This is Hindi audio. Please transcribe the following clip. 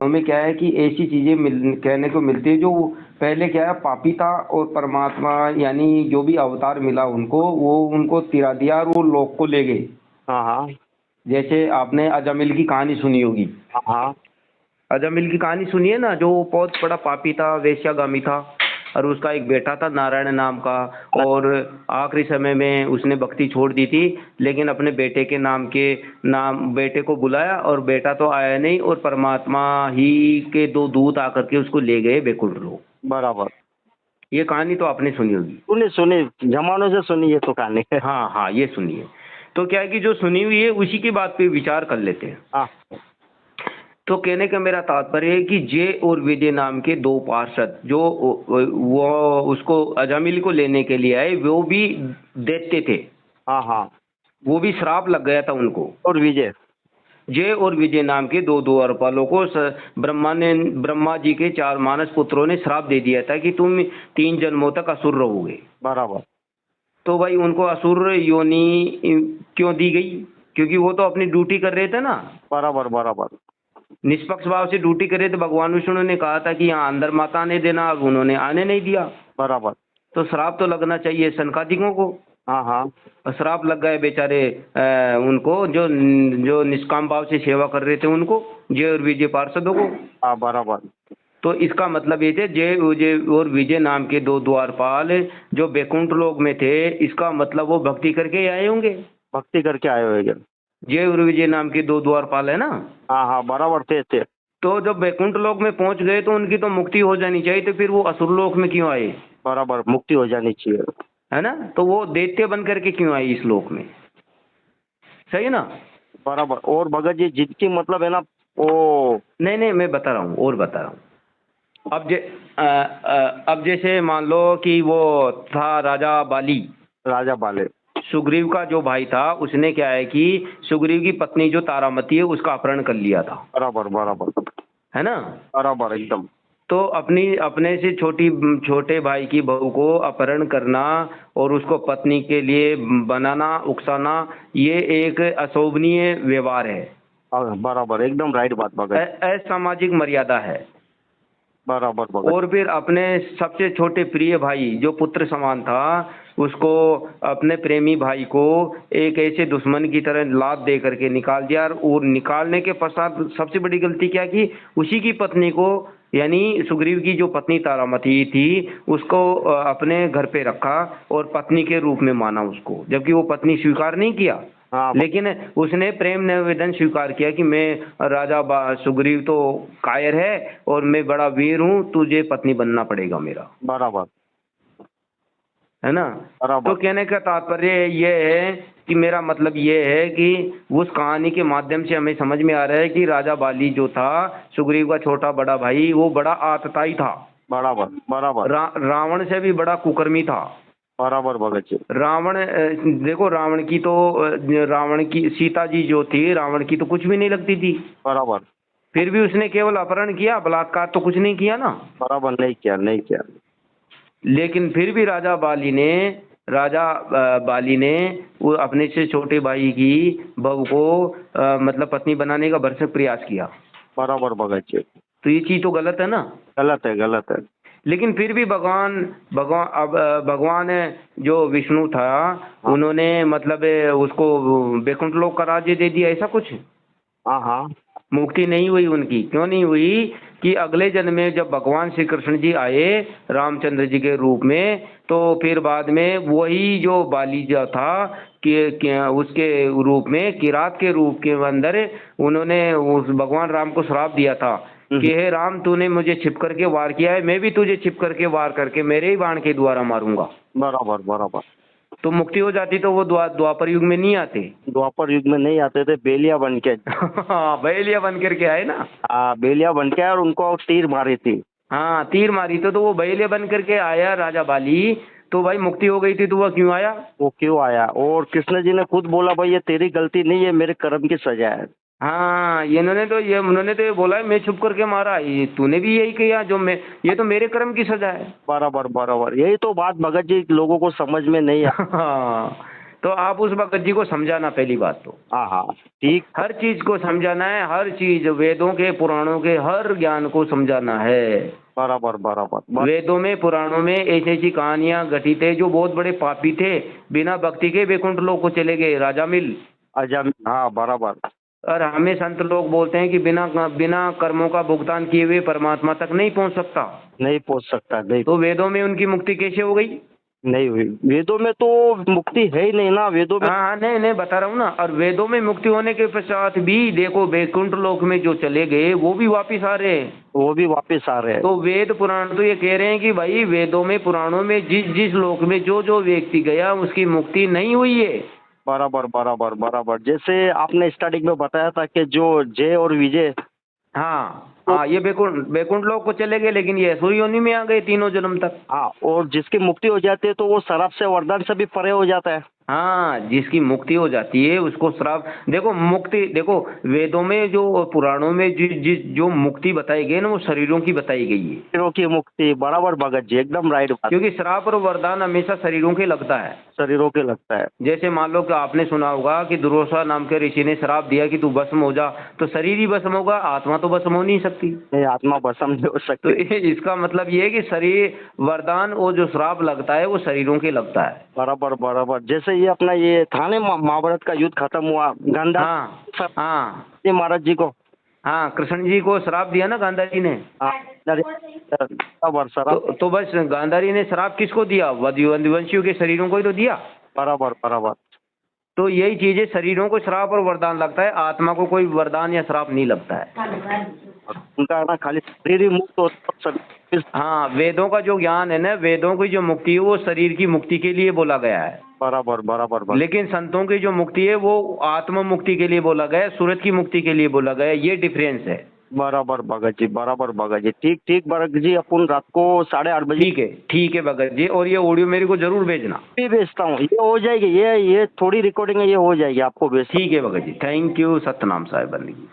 में क्या है कि ऐसी चीजें कहने को मिलती है जो पहले क्या है पापी था, और परमात्मा यानी जो भी अवतार मिला उनको, वो उनको तिरा दिया और वो लोक को ले गए। हाँ हाँ जैसे आपने अजामिल की कहानी सुनी होगी। हाँ हाँ अजामिल की कहानी सुनिए ना, जो बहुत बड़ा पापी था, वेश्यागामी था, और उसका एक बेटा था नारायण नाम का। और आखिरी समय में उसने भक्ति छोड़ दी थी, लेकिन अपने बेटे के नाम बेटे को बुलाया, और बेटा तो आया नहीं, और परमात्मा ही के दो दूत आकर के उसको ले गए बैकुंठ लोक। बराबर। ये कहानी तो आपने सुनी होगी। सुनी सुनी, जमानों से सुनी ये तो कहानी है। हाँ हाँ, ये सुनिए। तो क्या है कि जो सुनी हुई है उसी की बात पे विचार कर लेते हैं। हाँ तो कहने का मेरा तात्पर्य है कि जय और विजय नाम के दो पार्षद जो वो उसको अजामिल को लेने के लिए आए, वो भी दैत्य थे। हाँ हाँ। वो भी श्राप लग गया था उनको। और विजय। जय और विजय नाम के दो द्वारपालों को ब्रह्मा जी के चार मानस पुत्रों ने श्राप दे दिया था कि तुम 3 जन्मों तक असुर रहोगे। बराबर तो भाई उनको असुर योनि क्यों दी गई? क्योंकि वो तो अपनी ड्यूटी कर रहे थे ना, बराबर बराबर। निष्पक्ष भाव से ड्यूटी करे। तो भगवान विष्णु ने कहा था कि यहाँ अंदर मत आने देना, अब उन्होंने आने नहीं दिया। बराबर। तो श्राप तो लगना चाहिए सनकादिकों को। हाँ हाँ। और श्राप लग गए बेचारे उनको, जो जो निष्काम भाव से सेवा कर रहे थे उनको, जय और विजय पार्षदों को। हाँ बराबर। तो इसका मतलब ये थे जय विजय और विजय नाम के दो द्वारपाल जो बैकुंठ लोक में थे। इसका मतलब वो भक्ति करके आए होंगे। भक्ति करके आए होंगे। जय और विजय नाम के दो द्वारपाल है ना। हाँ हाँ बराबर थे। तो जब बैकुंठ लोक में पहुंच गए तो उनकी तो मुक्ति हो जानी चाहिए, तो फिर वो असुर लोक में क्यों आए? बराबर, मुक्ति हो जानी चाहिए, है ना। तो वो दैत्य बन करके क्यों आए इस लोक में? सही है ना। बराबर। और भगत जी जिनकी मतलब है ना वो। नहीं, मैं बता रहा हूँ और बता रहा हूँ। अब जैसे मान लो कि वो था राजा बाली। राजा बाले। सुग्रीव का जो भाई था उसने क्या है कि सुग्रीव की पत्नी जो तारामती है उसका अपहरण कर लिया था। बराबर बराबर। है ना। बराबर एकदम। तो अपने से छोटे भाई की बहू को अपहरण करना और उसको पत्नी के लिए बनाना, उकसाना, ये एक अशोभनीय व्यवहार है। बराबर एकदम राइट बात भगत। असामाजिक मर्यादा है। बराबर भगत। और फिर अपने सबसे छोटे प्रिय भाई जो पुत्र समान था, उसको, अपने प्रेमी भाई को एक ऐसे दुश्मन की तरह लात दे करके निकाल दिया। और निकालने के पश्चात सबसे बड़ी गलती क्या की, उसी की पत्नी को, यानी सुग्रीव की जो पत्नी तारामती थी, उसको अपने घर पे रखा और पत्नी के रूप में माना उसको, जबकि वो पत्नी स्वीकार नहीं किया। हाँ लेकिन उसने प्रेम निवेदन स्वीकार किया कि मैं सुग्रीव तो कायर है और मैं बड़ा वीर हूँ, तुझे पत्नी बनना पड़ेगा मेरा। बराबर। है ना। बराबर। तो कहने का तात्पर्य ये है कि मेरा मतलब ये है कि उस कहानी के माध्यम से हमें समझ में आ रहा है कि राजा बाली जो था, सुग्रीव का छोटा बड़ा भाई, वो बड़ा आतताई था। बराबर बराबर। रावण से भी बड़ा कुकर्मी था। बराबर भगत जी। रावण, देखो रावण की सीता जी जो थी, रावण की तो कुछ भी नहीं लगती थी। बराबर। फिर भी उसने केवल अपहरण किया, बलात्कार तो कुछ नहीं किया ना। बराबर, नहीं किया नहीं किया। लेकिन फिर भी राजा बाली ने वो अपने से छोटे भाई की बहू को मतलब पत्नी बनाने का भरसक प्रयास किया। बराबर भगत जी। तो ये चीज तो गलत है ना। गलत है गलत है। लेकिन फिर भी भगवान जो विष्णु था, उन्होंने मतलब उसको बैकुंठ लोक का राज्य दे दिया, ऐसा कुछ। हाँ हाँ। मुक्ति नहीं हुई उनकी। क्यों नहीं हुई? कि अगले जन्म में जब भगवान श्री कृष्ण जी आए रामचंद्र जी के रूप में, तो फिर बाद में वही जो बाली जो था कि उसके रूप में, किरात के रूप के अंदर, उन्होंने उस भगवान राम को श्राप दिया था कि हे राम, तूने मुझे छिप करके वार किया है, मैं भी तुझे छिप करके वार करके मेरे ही बाण के द्वारा मारूंगा। बराबर बराबर। तो मुक्ति हो जाती तो वो द्वापर युग में नहीं आते। द्वापर युग में नहीं आते थे, बेलिया बन के। हाँ, बैलिया बन करके आए ना। हाँ, बेलिया बन के, और उनको तीर मारी थी। हाँ, तीर मारी तो वो बैलिया बन करके आया राजा बाली। तो भाई मुक्ति हो गई थी तो वह क्यों आया? वो क्यों आया? और कृष्ण जी ने खुद बोला भाई ये तेरी गलती नहीं है, मेरे कर्म की सजा है। हाँ, उन्होंने तो ये बोला है, मैं छुप करके मारा, ये तूने भी यही किया, ये तो मेरे कर्म की सजा है। बराबर बराबर, यही तो बात भगत जी लोगों को समझ में नहीं आ। हाँ, तो आप उस भगत जी को समझाना, पहली बात तो हाँ हाँ ठीक। हर चीज को समझाना है, हर चीज वेदों के पुराणों के हर ज्ञान को समझाना है। बराबर बराबर वेदों में पुराणों में ऐसी ऐसी कहानियां घटित है, जो बहुत बड़े पापी थे, बिना भक्ति के वैकुंठ लोक को चले गए, राजा मिल। अजम, हाँ बराबर। और हमें संत लोग बोलते हैं कि बिना बिना कर्मों का भुगतान किए हुए परमात्मा तक नहीं पहुंच सकता। नहीं पहुंच सकता, नहीं तो वेदों में उनकी मुक्ति कैसे हो गई? नहीं हुई। वेदों में तो मुक्ति है ही नहीं ना, वेदों में। हाँ हाँ, नहीं नहीं, बता रहा हूँ ना। और वेदों में मुक्ति होने के पश्चात भी देखो, वैकुंठ लोक में जो चले गए वो भी वापिस आ रहे हैं। वो भी वापस आ रहे हैं। तो वेद पुराण तो ये कह रहे हैं कि भाई वेदों में पुराणों में जिस जिस लोक में जो जो व्यक्ति गया उसकी मुक्ति नहीं हुई है। बराबर बराबर बराबर, जैसे आपने स्टार्टिंग में बताया था कि जो जय और विजय, हाँ हाँ, ये वैकुंठ वैकुंठ लोक को चले गए, लेकिन ये असुर योनि में आ गए तीनों जन्म तक। हाँ, और जिसकी मुक्ति हो जाती है तो वो शराब से वरदान से भी परे हो जाता है। हाँ, जिसकी मुक्ति हो जाती है उसको श्राप, देखो मुक्ति, देखो वेदों में जो पुराणों में जिस जो मुक्ति बताई गई ना, वो शरीरों की बताई गई है। शरीरों की मुक्ति, बराबर भगत जी, एकदम राइट बात। क्योंकि श्राप और वरदान हमेशा शरीरों के लगता है। शरीरों के लगता है। जैसे मान लो कि आपने सुना होगा कि दुर्वासा नाम के ऋषि ने श्राप दिया कि तू भस्म हो जा, तो शरीर ही भस्म होगा, आत्मा तो भस्म हो नहीं सकती। नहीं, आत्मा भस्म नहीं हो तो सकती। इसका मतलब ये है कि शरीर वरदान और जो श्राप लगता है वो शरीरों के लगता है। बराबर बराबर, जैसे ये अपना ये था ना, महाभारत का युद्ध खत्म हुआ, गांधार हाँ हाँ जी महाराज जी को, हाँ, कृष्ण जी को श्राप दिया ना गांधारी ने। हाँ, बराबर तो बस गांधारी ने श्राप किसको दिया? वंशियों के शरीरों को ही तो दिया। बराबर बराबर। तो यही चीज है, शरीरों को श्राप और वरदान लगता है, आत्मा को कोई वरदान या श्राप नहीं लगता है। उनका ना खाली शरीर ही मुक्त होता है। हाँ, वेदों का जो ज्ञान है ना, वेदों की जो मुक्ति है वो शरीर की मुक्ति के लिए बोला गया है। बराबर बराबर। लेकिन संतों की जो मुक्ति है वो आत्म मुक्ति के लिए बोला गया है, सूरत की मुक्ति के लिए बोला गया है। ये डिफरेंस है। बराबर भगत जी, बराबर भगत जी, ठीक ठीक भगत जी, अपन रात को 8:30 बजे। ठीक है भगत जी, और ये ऑडियो मेरे को जरूर भेजना। भी भेजता हूँ, ये हो जाएगी, ये थोड़ी रिकॉर्डिंग है, ये हो जाएगी, आपको भेज। ठीक है भगत जी, थैंक यू। सतनाम साहिब बंदगी।